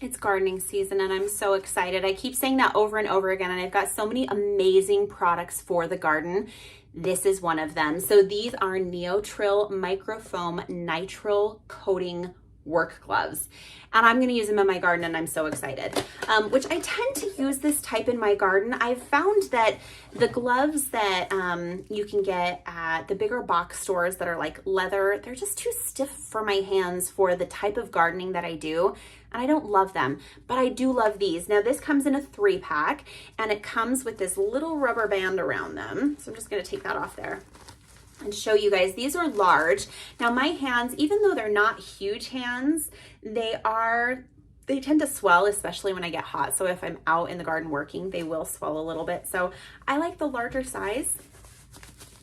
It's gardening season and I'm so excited. I keep saying that over and over again, and I've got so many amazing products for the garden. This is one of them. So these are NEOTRIL MicroFoam Nitrile Coating work gloves, and I'm going to use them in my garden, and I'm so excited. Which I tend to use this type in my garden. I've found that the gloves that you can get at the bigger box stores that are like leather, they're just too stiff for my hands for the type of gardening that I do, and I don't love them, but I do love these. Now this comes in a 3-pack, and it comes with this little rubber band around them. So I'm just going to take that off there and show you guys. These are large. Now my hands, even though they're not huge hands, they tend to swell, especially when I get hot. So if I'm out in the garden working, they will swell a little bit. So I like the larger size.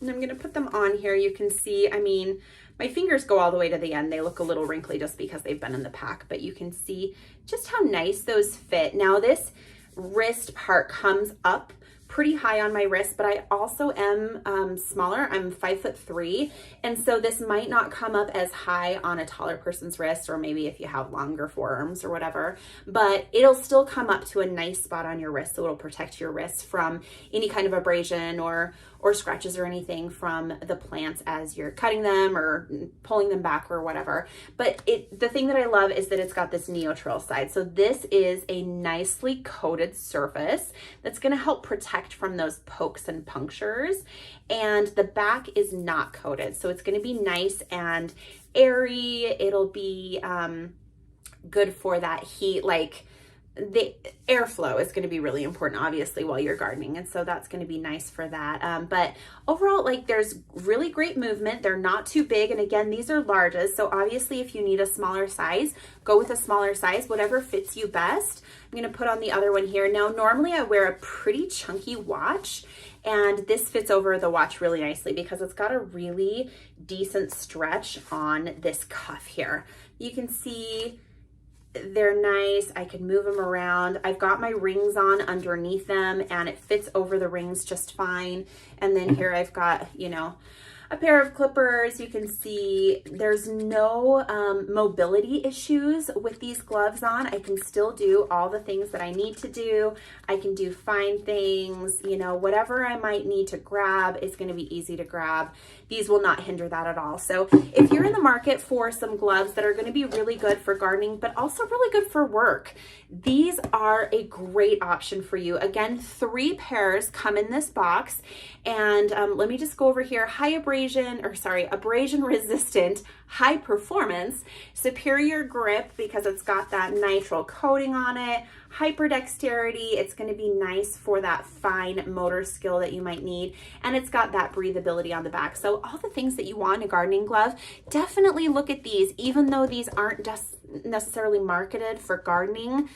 And I'm gonna put them on here. You can see, I mean, my fingers go all the way to the end. They look a little wrinkly just because they've been in the pack, but you can see just how nice those fit. Now this wrist part comes up pretty high on my wrist, but I also am smaller. I'm 5'3", and so this might not come up as high on a taller person's wrist, or maybe if you have longer forearms or whatever, but it'll still come up to a nice spot on your wrist, so it'll protect your wrist from any kind of abrasion or scratches or anything from the plants as you're cutting them or pulling them back or whatever. But the thing that I love is that it's got this NEOTRIL side. So this is a nicely coated surface that's going to help protect from those pokes and punctures. And the back is not coated, so it's going to be nice and airy. It'll be good for that heat, like the airflow is going to be really important, obviously, while you're gardening, and so that's going to be nice for that. But overall, like, there's really great movement. They're not too big, and again, these are larges, so obviously if you need a smaller size, go with a smaller size, whatever fits you best. I'm going to put on the other one here. Now normally I wear a pretty chunky watch, and this fits over the watch really nicely because it's got a really decent stretch on this cuff here. You can see they're nice. I can move them around. I've got my rings on underneath them, and it fits over the rings just fine. And then here I've got, you know, a pair of clippers. You can see there's no mobility issues with these gloves on. I can still do all the things that I need to do. I can do fine things, you know, whatever I might need to grab is going to be easy to grab. These will not hinder that at all. So if you're in the market for some gloves that are going to be really good for gardening, but also really good for work, these are a great option for you. Again, 3 pairs come in this box, and let me just go over here. Abrasion resistant, high performance, superior grip because it's got that nitrile coating on it, hyper dexterity. It's going to be nice for that fine motor skill that you might need, and it's got that breathability on the back. So all the things that you want in a gardening glove, definitely look at these. Even though these aren't just necessarily marketed for gardening,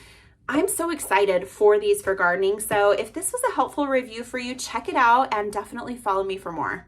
I'm so excited for these for gardening. So if this was a helpful review for you, check it out and definitely follow me for more.